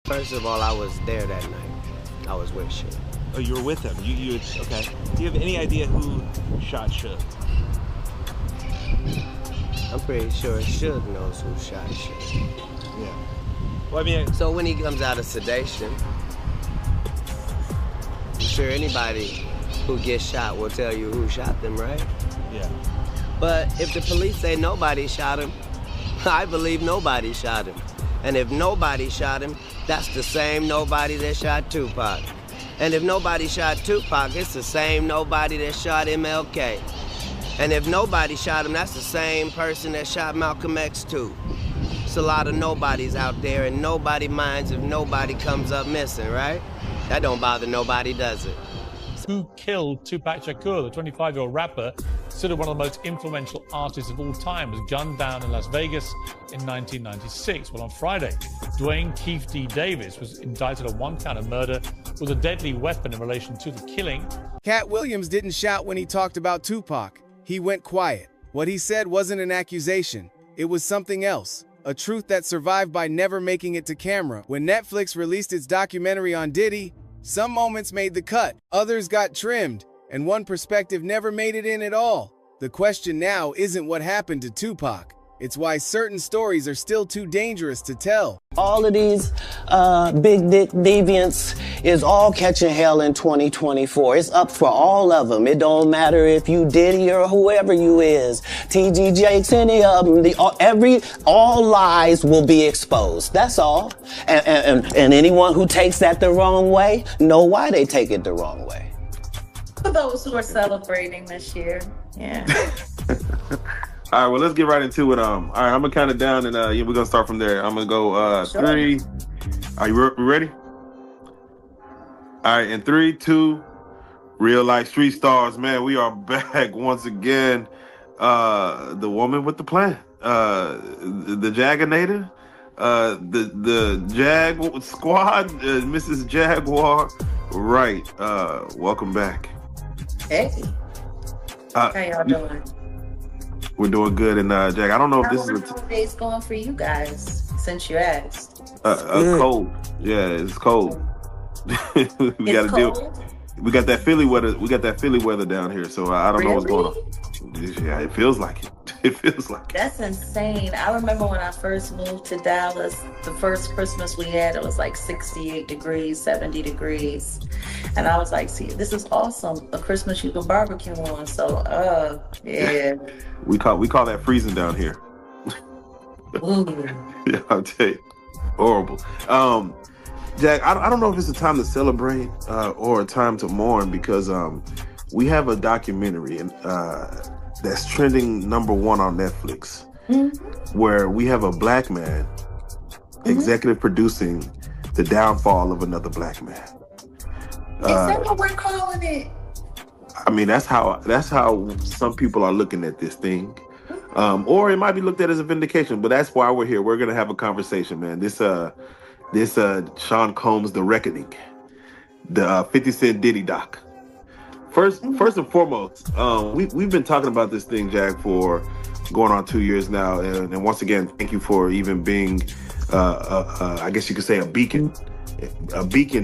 First of all, I was there that night. I was with Suge. Oh, you were with him. Okay. Do you have any idea who shot Suge? I'm pretty sure Suge knows who shot Suge. Yeah. Well, I mean, so when he comes out of sedation, I'm sure anybody who gets shot will tell you who shot them, right? Yeah. But if the police say nobody shot him, I believe nobody shot him. And if nobody shot him, that's the same nobody that shot Tupac. And if nobody shot Tupac, it's the same nobody that shot MLK. And if nobody shot him, that's the same person that shot Malcolm X too. It's a lot of nobodies out there, and nobody minds if nobody comes up missing, right? That don't bother nobody, does it? Who killed Tupac Shakur, the 25-year-old rapper, considered one of the most influential artists of all time, was gunned down in Las Vegas in 1996. Well, on Friday, Dwayne Keefe D. Davis was indicted on one count of murder with a deadly weapon in relation to the killing. Katt Williams didn't shout when he talked about Tupac. He went quiet. What he said wasn't an accusation. It was something else. A truth that survived by never making it to camera. When Netflix released its documentary on Diddy, some moments made the cut, others got trimmed, and one perspective never made it in at all. The question now isn't what happened to Tupac. It's why certain stories are still too dangerous to tell. All of these big dick deviants is all catching hell in 2024. It's up for all of them. It don't matter if you Diddy or whoever you is. TG Jakes, any of them. All lies will be exposed. That's all. And anyone who takes that the wrong way, know why they take it the wrong way. For those who are celebrating this year, yeah. All right, well, let's get right into it. All right, I'm gonna count it down, and we're gonna start from there. I'm gonna go Sure. 3. Are you ready? All right, in 3, 2. Real life street stars, man. We are back once again. The woman with the plan, the Jaganator, the Jag Squad, Mrs. Jaguar. Right. Welcome back. Hey. How y'all doing? We're doing good, and Jack, I don't know if this How is are the days going for you guys since you asked? cold. Yeah, it's cold. We got to deal. We got that Philly weather. We got that Philly weather down here, so I don't know what's going on. Yeah, it feels like it. It feels like it. That's insane. I remember when I first moved to Dallas, the first Christmas we had, it was like 68 degrees, 70 degrees. And I was like, see, this is awesome. A Christmas you can barbecue on. So, yeah. We call that freezing down here. Yeah, I'll tell you. Horrible. Jack, I don't know if it's a time to celebrate or a time to mourn, because we have a documentary that's trending #1 on Netflix, where we have a black man executive producing the downfall of another black man. Is that what we're calling it? I mean, that's how some people are looking at this thing. Or it might be looked at as a vindication, but that's why we're here. We're gonna have a conversation, man. This Sean Combs, The Reckoning, the 50 Cent Diddy doc. First and foremost, we've been talking about this thing, Jack, for going on 2 years now, and once again, thank you for even being, I guess you could say, a beacon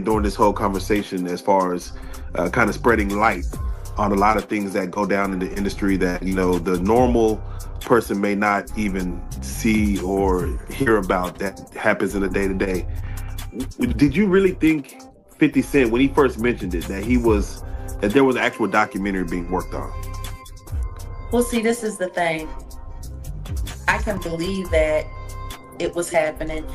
during this whole conversation, as far as kind of spreading light on a lot of things that go down in the industry that, you know, the normal person may not even see or hear about, that happens in the day-to-day. Did you really think 50 Cent, when he first mentioned it, that there was an actual documentary being worked on? Well, see, this is the thing. I can believe that it was happening.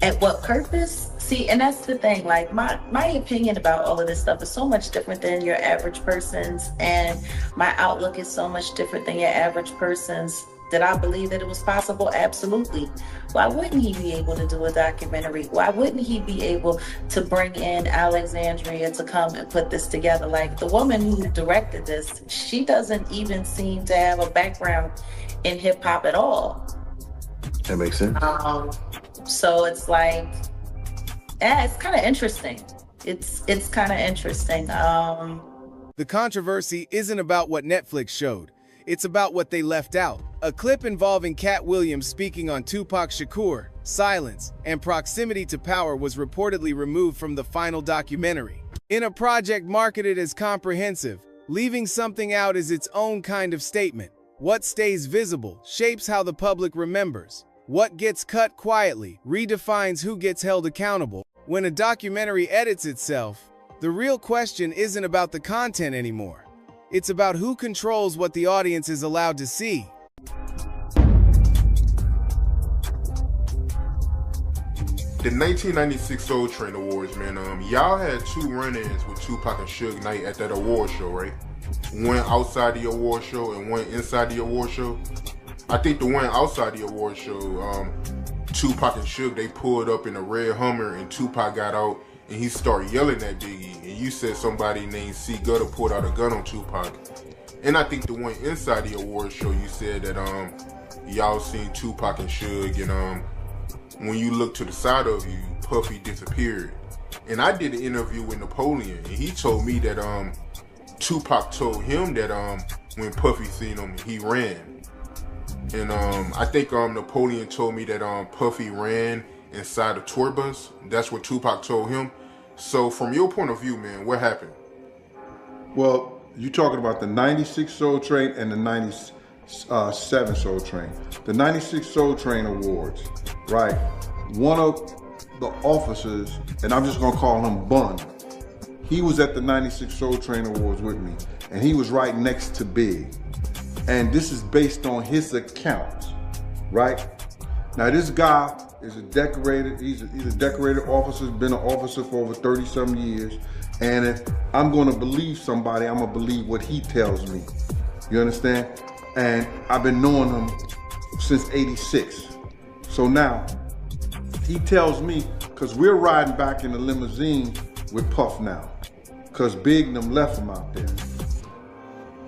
At what purpose? See, and that's the thing. Like, my opinion about all of this stuff is so much different than your average person's, and my outlook is so much different than your average person's. Did I believe that it was possible? Absolutely. Why wouldn't he be able to do a documentary? Why wouldn't he be able to bring in Alexandria to come and put this together? Like, the woman who directed this, she doesn't even seem to have a background in hip hop at all. That makes sense. So it's like, yeah, it's kind of interesting. It's kind of interesting. The controversy isn't about what Netflix showed. It's about what they left out. A clip involving Katt Williams speaking on Tupac Shakur, silence, and proximity to power was reportedly removed from the final documentary. In a project marketed as comprehensive, leaving something out is its own kind of statement. What stays visible shapes how the public remembers. What gets cut quietly redefines who gets held accountable. When a documentary edits itself, the real question isn't about the content anymore. It's about who controls what the audience is allowed to see. The 1996 Soul Train Awards, man, y'all had 2 run-ins with Tupac and Suge Knight at that award show, right? One outside the award show and one inside the award show. I think the one outside the award show, Tupac and Suge, they pulled up in a red Hummer and Tupac got out and he started yelling at Biggie. And you said somebody named C. Gutter pulled out a gun on Tupac. And I think the one inside the award show, you said that y'all seen Tupac and Suge, and when you look to the side of you, Puffy disappeared. And I did an interview with Napoleon, and he told me that Tupac told him that when Puffy seen him, he ran. And I think Napoleon told me that Puffy ran inside a tour bus. That's what Tupac told him. So from your point of view, man, what happened? Well, you're talking about the 96 Soul Train and the 97 Soul Train. The 96 Soul Train Awards, right? One of the officers, and I'm just gonna call him Bun, he was at the 96 Soul Train Awards with me, and he was right next to Big. And this is based on his accounts, right? Now this guy is a decorated, he's a decorated officer, been an officer for over 30-some years. And if I'm gonna believe somebody, I'm gonna believe what he tells me. You understand? And I've been knowing him since '86. So now, he tells me, cause we're riding back in the limousine with Puff now, cause Big and them left him out there.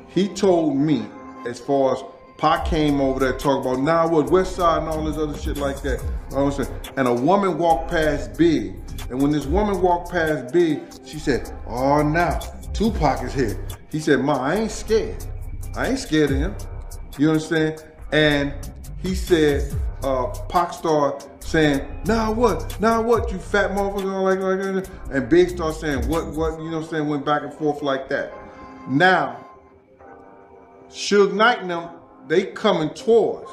He told me, as far as Pac came over there talking about, nah, what, West Side and all this other shit like that. You know what I'm saying? And a woman walked past Big. And when this woman walked past Big, she said, oh, now, Tupac is here. He said, Ma, I ain't scared. I ain't scared of him. You understand? And he said, Pac started saying, now what, you fat motherfucker, like that. And Big started saying, what, you know what I'm saying, went back and forth like that. Now, Suge Knight and them, they coming towards.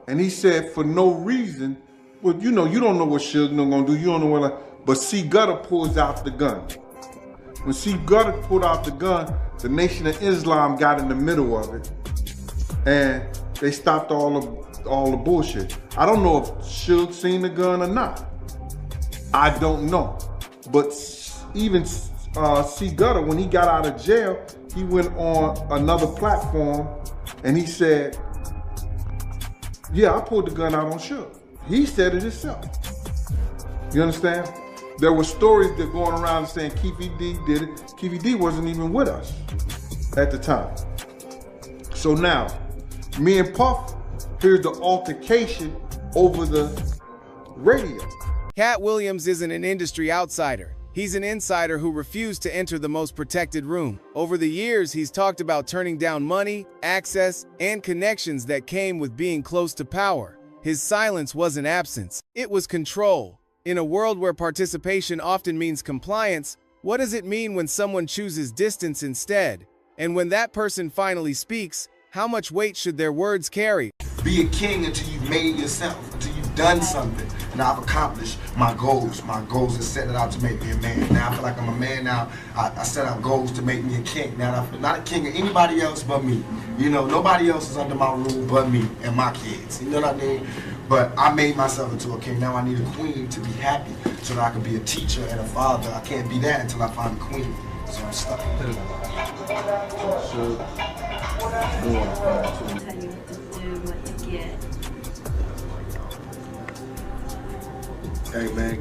And he said, for no reason, well, you know, you don't know what Suge gonna do, you don't know what, but C. Gutter pulls out the gun. When C. Gutter pulled out the gun, the Nation of Islam got in the middle of it, and they stopped all the bullshit. I don't know if Suge seen the gun or not. I don't know. But even C. Gutter, when he got out of jail, he went on another platform and he said, yeah, I pulled the gun out on Suge. He said it himself. You understand? There were stories that going around saying Keefy D did it. Keefy D wasn't even with us at the time. So now, me and Puff, here's the altercation over the radio. Katt Williams isn't an industry outsider. He's an insider who refused to enter the most protected room. Over the years, he's talked about turning down money, access, and connections that came with being close to power. His silence wasn't absence, it was control. In a world where participation often means compliance, what does it mean when someone chooses distance instead? And when that person finally speaks, how much weight should their words carry? Be a king until you've made yourself, until you've done something. And I've accomplished my goals. My goals are set out to make me a man. Now I feel like I'm a man now. I set out goals to make me a king. Now I'm not a king of anybody else but me. You know, nobody else is under my rule but me and my kids. You know what I mean? But I made myself into a king. Now I need a queen to be happy so that I can be a teacher and a father. I can't be that until I find a queen. So I'm stuck. Tell you what to do, what to get. Hey man,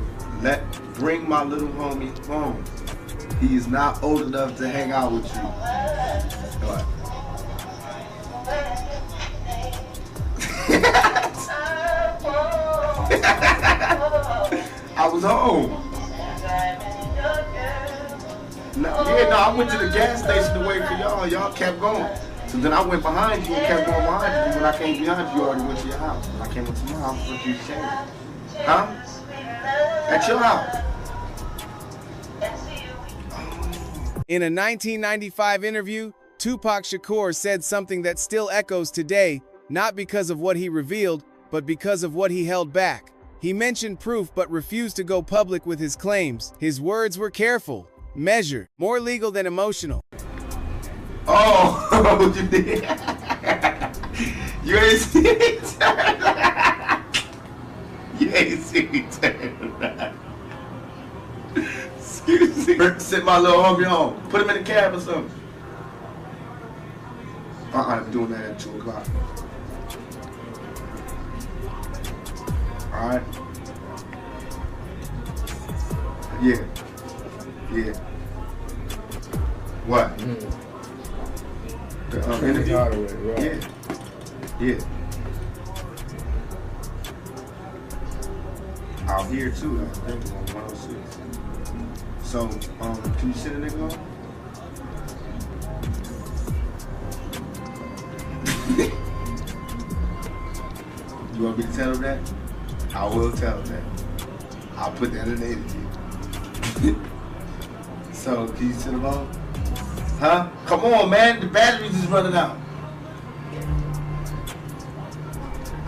bring my little homie home. He is not old enough to hang out with you. What? I was home. I went to the gas station to wait for y'all. Y'all kept going. So then I went behind you and kept going behind you. When I came behind you, you already went to your house. When I came into my house, what you saying? Huh? At your house. In a 1995 interview, Tupac Shakur said something that still echoes today, not because of what he revealed, but because of what he held back. He mentioned proof but refused to go public with his claims. His words were careful, measured, more legal than emotional. Oh, you did? You ain't see me turn around. You ain't see me turn around. Excuse me. Sit my little homie home. Put him in the cab or something. I'm doing that at 2 o'clock. Alright? Yeah. Yeah. What? The interview? Right. Yeah. Yeah. Out here too, I think, on 106. So, can you send a nigga home? You want me to tell him that? I will tell him that. I'll put that in the interview. So, can you send him home? Huh? Come on, man. The battery's just running out.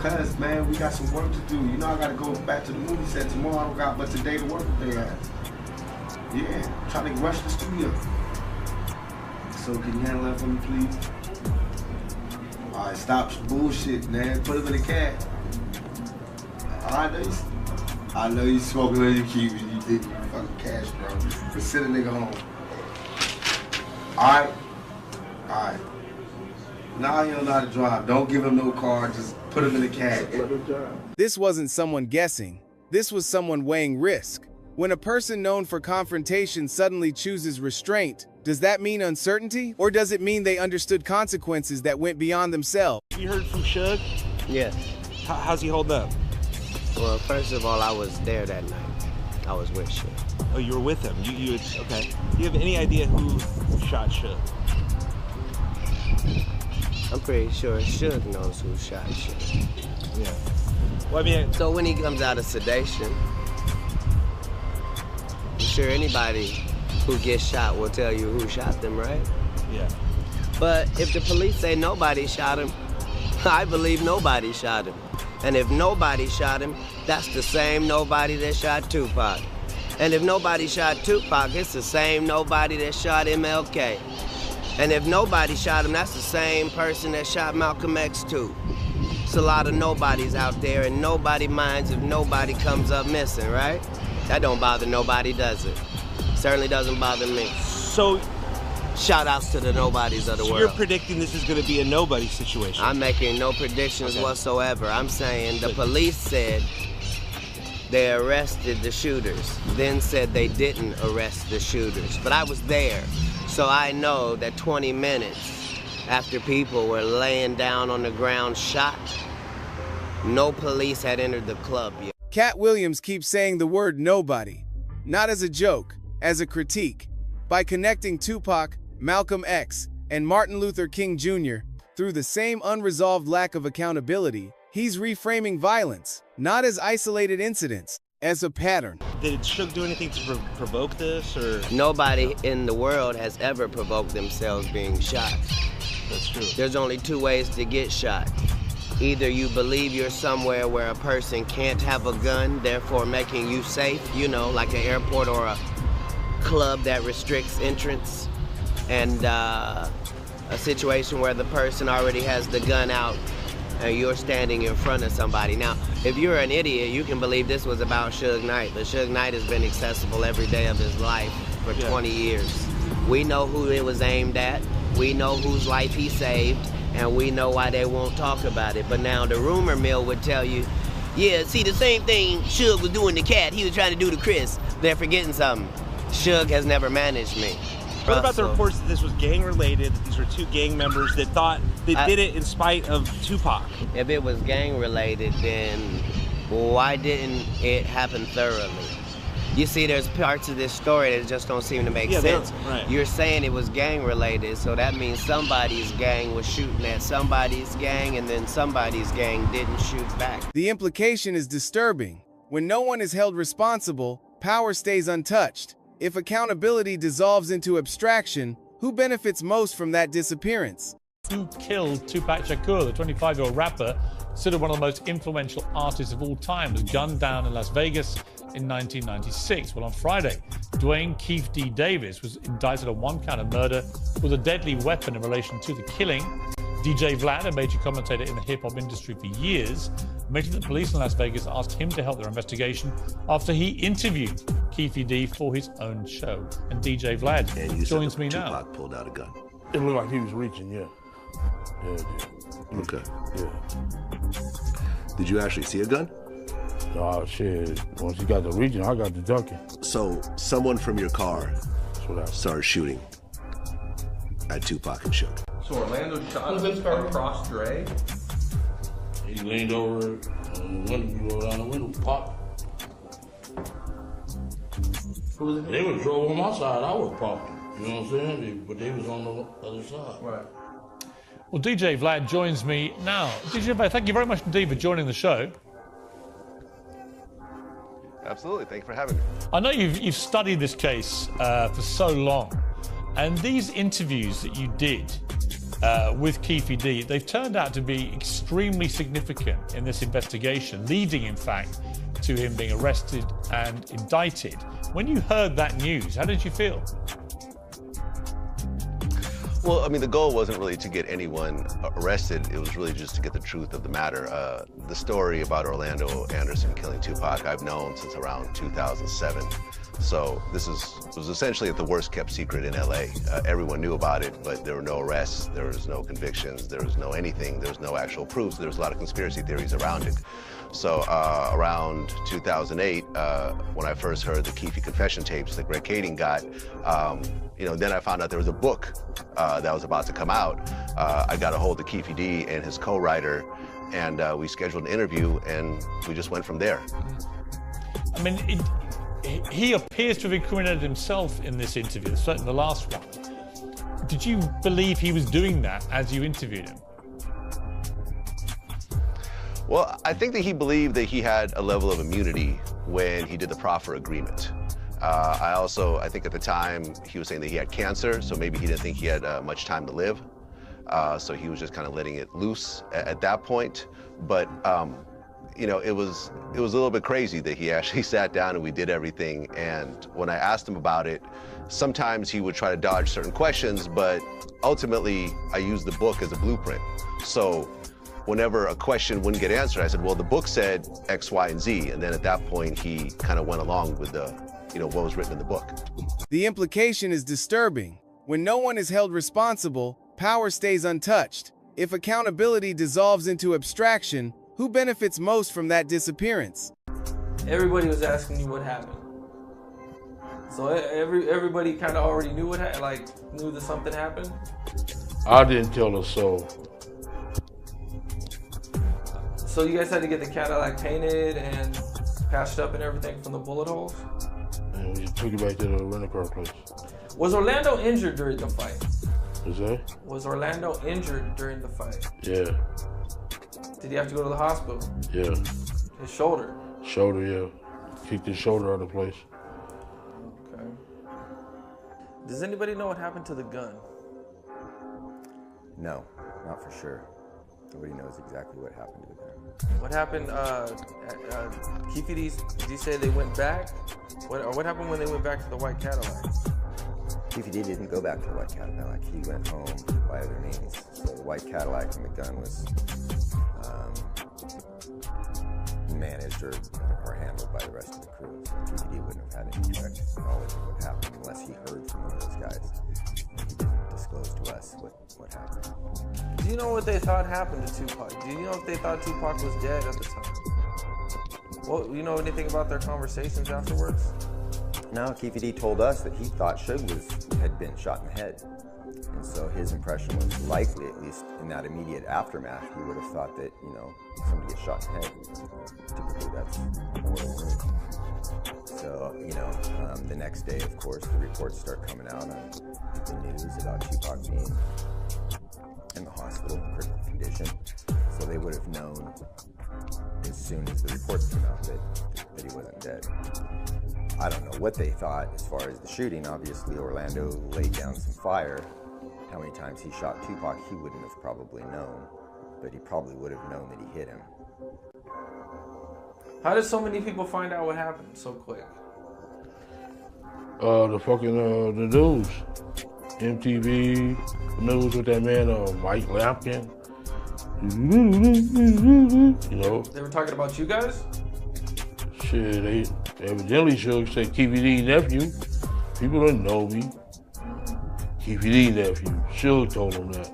Cuz, man, we got some work to do. You know I gotta go back to the movie set tomorrow. I don't got but today to work with their ass. Yeah, I'm trying to rush the studio. So can you handle that for me, please? Alright, stop bullshit, man. Put him in the cab. I know you smoking on your keys. You did your fucking cash, bro. But send a nigga home. Alright? Alright. Now he don't know how to drive. Don't give him no car. Just put him in the cab. This wasn't someone guessing. This was someone weighing risk. When a person known for confrontation suddenly chooses restraint, does that mean uncertainty? Or does it mean they understood consequences that went beyond themselves? You heard from Suge? Yes. How's he holding up? Well, first of all, I was there that night. I was with Suge. Oh, you were with him. Okay. Do you have any idea who shot Suge? I'm pretty sure Suge knows who shot Suge. Yeah. Well, I mean, so when he comes out of sedation, I'm sure anybody who gets shot will tell you who shot them, right? Yeah. But if the police say nobody shot him, I believe nobody shot him. And if nobody shot him, that's the same nobody that shot Tupac. And if nobody shot Tupac, it's the same nobody that shot MLK. And if nobody shot him, that's the same person that shot Malcolm X too. It's a lot of nobodies out there, and nobody minds if nobody comes up missing, right? That don't bother nobody, does it? Certainly doesn't bother me. So, shout outs to the nobodies of the world. You're predicting this is going to be a nobody situation? I'm making no predictions whatsoever. I'm saying the police said they arrested the shooters, then said they didn't arrest the shooters. But I was there, so I know that 20 minutes after people were laying down on the ground shot, no police had entered the club yet. Katt Williams keeps saying the word nobody, not as a joke, as a critique. By connecting Tupac, Malcolm X, and Martin Luther King Jr. through the same unresolved lack of accountability, he's reframing violence, not as isolated incidents, as a pattern. Did Suge do anything to provoke this, or? Nobody in the world has ever provoked themselves being shot. That's true. There's only two ways to get shot. Either you believe you're somewhere where a person can't have a gun, therefore making you safe, you know, like an airport or a club that restricts entrance, and a situation where the person already has the gun out and you're standing in front of somebody. Now, if you're an idiot, you can believe this was about Suge Knight, but Suge Knight has been accessible every day of his life for 20 years. We know who it was aimed at, we know whose life he saved, and we know why they won't talk about it. But now the rumor mill would tell you, yeah, see, the same thing Suge was doing to Katt, he was trying to do to Chris. They're forgetting something. Suge has never managed me. What about the reports that this was gang-related, that these were two gang members that thought they did it in spite of Tupac? If it was gang-related, then why didn't it happen thoroughly? You see, there's parts of this story that just don't seem to make sense. Right. You're saying it was gang related, so that means somebody's gang was shooting at somebody's gang, and then somebody's gang didn't shoot back. The implication is disturbing. When no one is held responsible, power stays untouched. If accountability dissolves into abstraction, who benefits most from that disappearance? Who killed Tupac Shakur, the 25-year-old rapper, considered one of the most influential artists of all time, was gunned down in Las Vegas in 1996. Well, on Friday, Dwayne Keefe D. Davis was indicted on one count of murder with a deadly weapon in relation to the killing. DJ Vlad, a major commentator in the hip-hop industry for years, admitted that police in Las Vegas asked him to help their investigation after he interviewed Keefe D. for his own show. And DJ Vlad joins me now. Tupac pulled out a gun. It looked like he was reaching, yeah. Yeah, it did. Okay. Yeah. Did you actually see a gun? Oh, shit. Once he got the reaching, I got the ducking. So someone from your car started shooting at Tupac and Suge. So Orlando shot him across Dre? He leaned over on the window, he rolled down the window, popped. They was drove on my side, I was popped. You know what I'm saying? But they was on the other side. Right. Well, DJ Vlad joins me now. DJ Vlad, thank you very much indeed for joining the show. Absolutely, thank you for having me. I know you've studied this case for so long, and these interviews that you did with Keefe D, they've turned out to be extremely significant in this investigation, leading, in fact, to him being arrested and indicted. When you heard that news, how did you feel? Well, I mean, the goal wasn't really to get anyone arrested. It was really just to get the truth of the matter. The story about Orlando Anderson killing Tupac, I've known since around 2007. So this was essentially the worst kept secret in LA. Everyone knew about it, but there were no arrests, there was no convictions, there was no anything, there was no actual proofs. There was a lot of conspiracy theories around it. So around 2008, when I first heard the Keefe confession tapes that Greg Kading got, then I found out there was a book that was about to come out. I got a hold of Keefe D and his co-writer, and we scheduled an interview, and we just went from there. I mean, he appears to have incriminated himself in this interview, certainly the last one. Did you believe he was doing that as you interviewed him? Well, I think that he believed that he had a level of immunity when he did the proffer agreement. I think at the time he was saying that he had cancer, so maybe he didn't think he had much time to live. So he was just kind of letting it loose at that point. But it was a little bit crazy that he actually sat down and we did everything. And when I asked him about it, sometimes he would try to dodge certain questions, but ultimately I used the book as a blueprint. So whenever a question wouldn't get answered, I said, well, the book said X, Y, and Z. And then at that point, he kind of went along with what was written in the book. The implication is disturbing. When no one is held responsible, power stays untouched. If accountability dissolves into abstraction, who benefits most from that disappearance? Everybody was asking you what happened. So everybody kind of already knew knew that something happened? I didn't tell a soul. So you guys had to get the Cadillac painted and patched up and everything from the bullet holes? And we took it back to the rental car place. Was Orlando injured during the fight? Was that? Was Orlando injured during the fight? Yeah. Did he have to go to the hospital? Yeah. His shoulder? Shoulder, yeah. Kicked his shoulder out of place. Okay. Does anybody know what happened to the gun? No, not for sure. Nobody knows exactly what happened to the gun. What happened, Keefe, did you say they went back? What happened when they went back to the white Cadillac? Keefe didn't go back to the white Cadillac. He went home by other means. So the white Cadillac and the gun was managed or handled by the rest of the crew. So Keefe wouldn't have had any direct knowledge of what happened unless he heard from one of those guys. He didn't disclose to us what happened. Do you know what they thought happened to Tupac? Do you know if they thought Tupac was dead at the time? Well, you know anything about their conversations afterwards? No, Keefe told us that he thought Suge had been shot in the head. And so his impression was likely, at least in that immediate aftermath, he would have thought that, somebody gets shot in the head. Typically that's more than So, you know, the next day, of course, the reports start coming out on the news about Tupac being in the hospital in critical condition. So they would have known as soon as the reports came out that he wasn't dead. I don't know what they thought as far as the shooting. Obviously, Orlando laid down some fire. How many times he shot Tupac, he wouldn't have probably known, but he probably would have known that he hit him. How did so many people find out what happened so quick? The fucking the news, MTV news with that man Mike Lampkin. You know. They were talking about you guys? Shit, they evidently should say Keefy D nephew. People don't know me. Keefy D nephew. Suge told him that.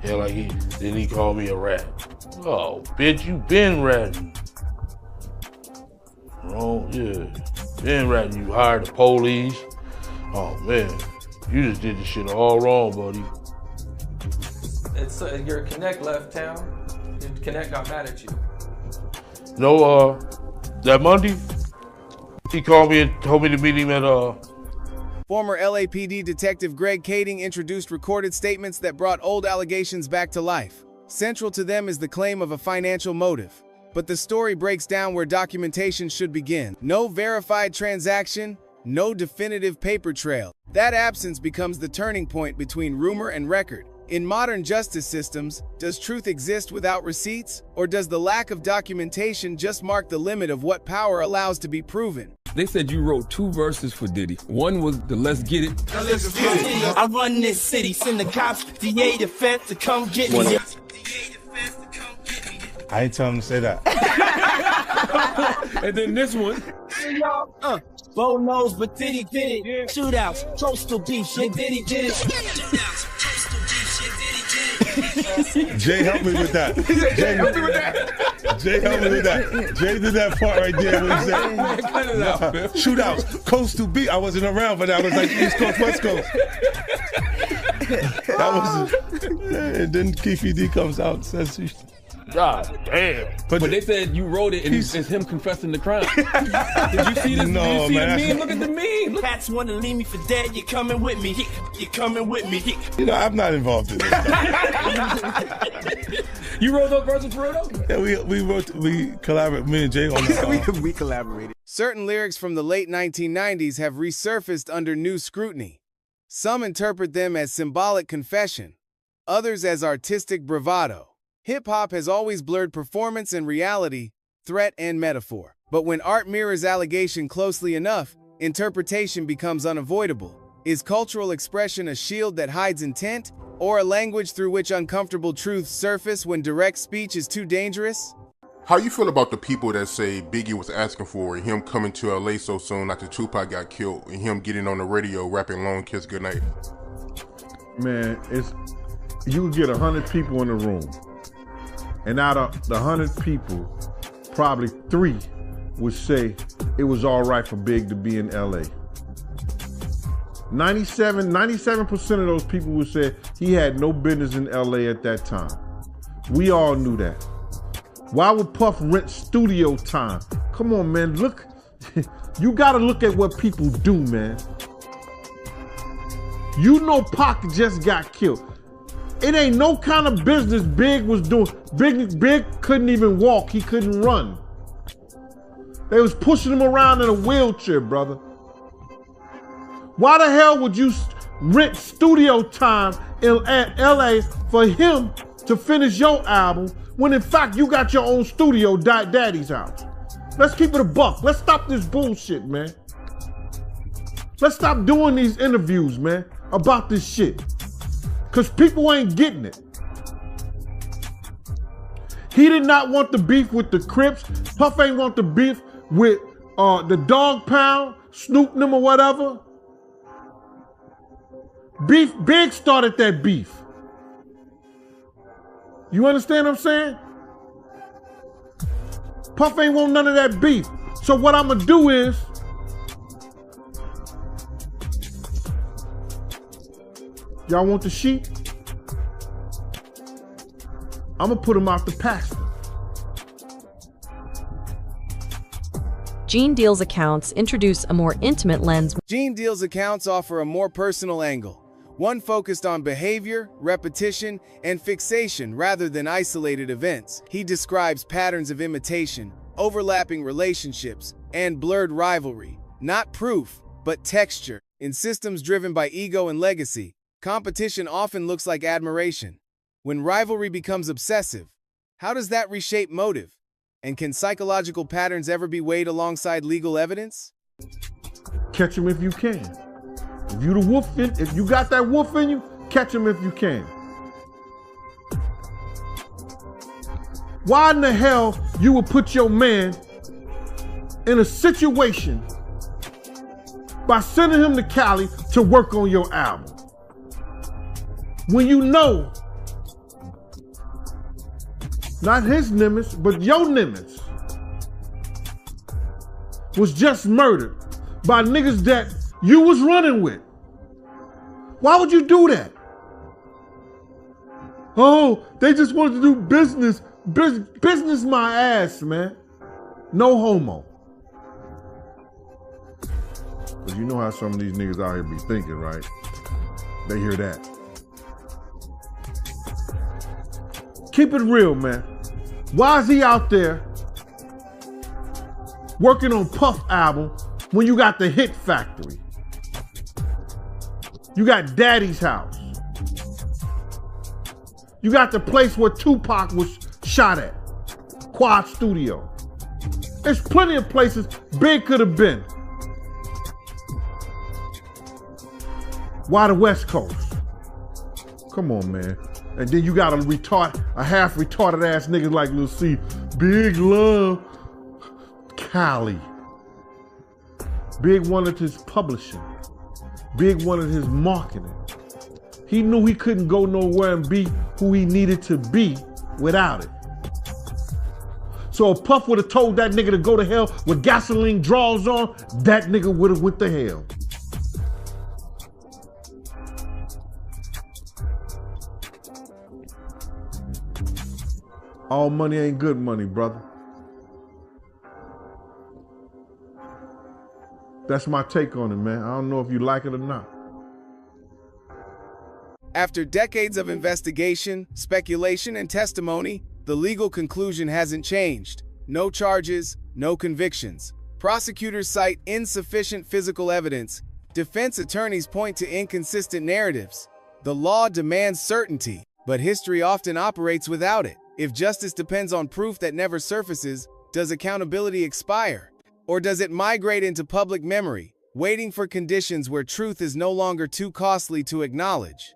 Yeah, like then he called me a rat. Oh, bitch, you been ratting. Oh, yeah. Been ratting. You hired the police. Oh, man. You just did this shit all wrong, buddy. It's your Connect left town. And Connect got mad at you. No, that Monday, he called me and told me to meet him at Former LAPD Detective Greg Kading introduced recorded statements that brought old allegations back to life. Central to them is the claim of a financial motive. But the story breaks down where documentation should begin. No verified transaction, no definitive paper trail. That absence becomes the turning point between rumor and record. In modern justice systems, does truth exist without receipts? Or does the lack of documentation just mark the limit of what power allows to be proven? They said you wrote 2 verses for Diddy. One was the Let's Get It. I run this city, send the cops, DA defense to come get me. I ain't telling him to say that. And then this one. Bo knows, but Diddy did it. Shootouts, coastal beef, shit, Diddy did it. Jay helped me with that. Jay helped me with that. Jay helped me with that. Jay did that part right there when he said, cut it out, man. Shootouts, coastal beef. I wasn't around, but that was like East Coast, West Coast. That was it. And then Keefy D comes out and says, God damn. But they said you wrote it and it's him confessing the crime. Did you see this? No, did you see man, the meme? Look at the meme. Look. Cats want to leave me for dead. You're coming with me. You're coming with me. You know, I'm not involved in this. You wrote those verses for real? Yeah, we collaborated, me and Jay on that. We collaborated. Certain lyrics from the late 1990s have resurfaced under new scrutiny. Some interpret them as symbolic confession, others as artistic bravado. Hip-hop has always blurred performance and reality, threat and metaphor. But when art mirrors allegation closely enough, interpretation becomes unavoidable. Is cultural expression a shield that hides intent, or a language through which uncomfortable truths surface when direct speech is too dangerous? How you feel about the people that say Biggie was asking for him coming to LA so soon after Tupac got killed and him getting on the radio rapping Long Kiss Goodnight? Man, you would get 100 people in the room. And out of the 100 people, probably 3 would say it was all right for Big to be in LA. 97% of those people would say he had no business in LA at that time. We all knew that. Why would Puff rent studio time? Come on, man, look. You gotta look at what people do, man. You know Pac just got killed. It ain't no kind of business Big was doing. Big couldn't even walk, he couldn't run. They was pushing him around in a wheelchair, brother. Why the hell would you rent studio time at LA for him to finish your album when in fact you got your own studio, Daddy's house? Let's keep it a buck. Let's stop this bullshit, man. Let's stop doing these interviews, man, about this shit. Cause people ain't getting it. He did not want the beef with the Crips. Puff ain't want the beef with the Dog Pound, Snoop them or whatever. Big started that beef. You understand what I'm saying? Puff ain't want none of that beef. So what I'm gonna do is, y'all want the sheep? I'm gonna put them out the pasture. Gene Deal's accounts introduce a more intimate lens. Gene Deal's accounts offer a more personal angle, one focused on behavior, repetition, and fixation rather than isolated events. He describes patterns of imitation, overlapping relationships, and blurred rivalry, not proof, but texture. In systems driven by ego and legacy, competition often looks like admiration. When rivalry becomes obsessive, how does that reshape motive? And can psychological patterns ever be weighed alongside legal evidence? Catch him if you can. If you got that wolf in you, catch him if you can. Why in the hell you would put your man in a situation by sending him to Cali to work on your album, when you know not his Nimitz, but your Nimitz was just murdered by niggas that you was running with? Why would you do that? Oh, they just wanted to do business. Business my ass, man. No homo. But you know how some of these niggas out here be thinking, right? They hear that. Keep it real, man. Why is he out there working on Puff album when you got the Hit Factory? You got Daddy's House. You got the place where Tupac was shot at, Quad Studio. There's plenty of places Big could have been. Why the West Coast? Come on, man. And then you got a half retarded ass niggas like Lil C. Big love Cali. Big wanted his publishing. Big wanted his marketing. He knew he couldn't go nowhere and be who he needed to be without it. So if Puff would have told that nigga to go to hell with gasoline draws on, that nigga would have went to hell. All money ain't good money, brother. That's my take on it, man. I don't know if you like it or not. After decades of investigation, speculation, and testimony, the legal conclusion hasn't changed. No charges, no convictions. Prosecutors cite insufficient physical evidence. Defense attorneys point to inconsistent narratives. The law demands certainty, but history often operates without it. If justice depends on proof that never surfaces, does accountability expire? Or does it migrate into public memory, waiting for conditions where truth is no longer too costly to acknowledge?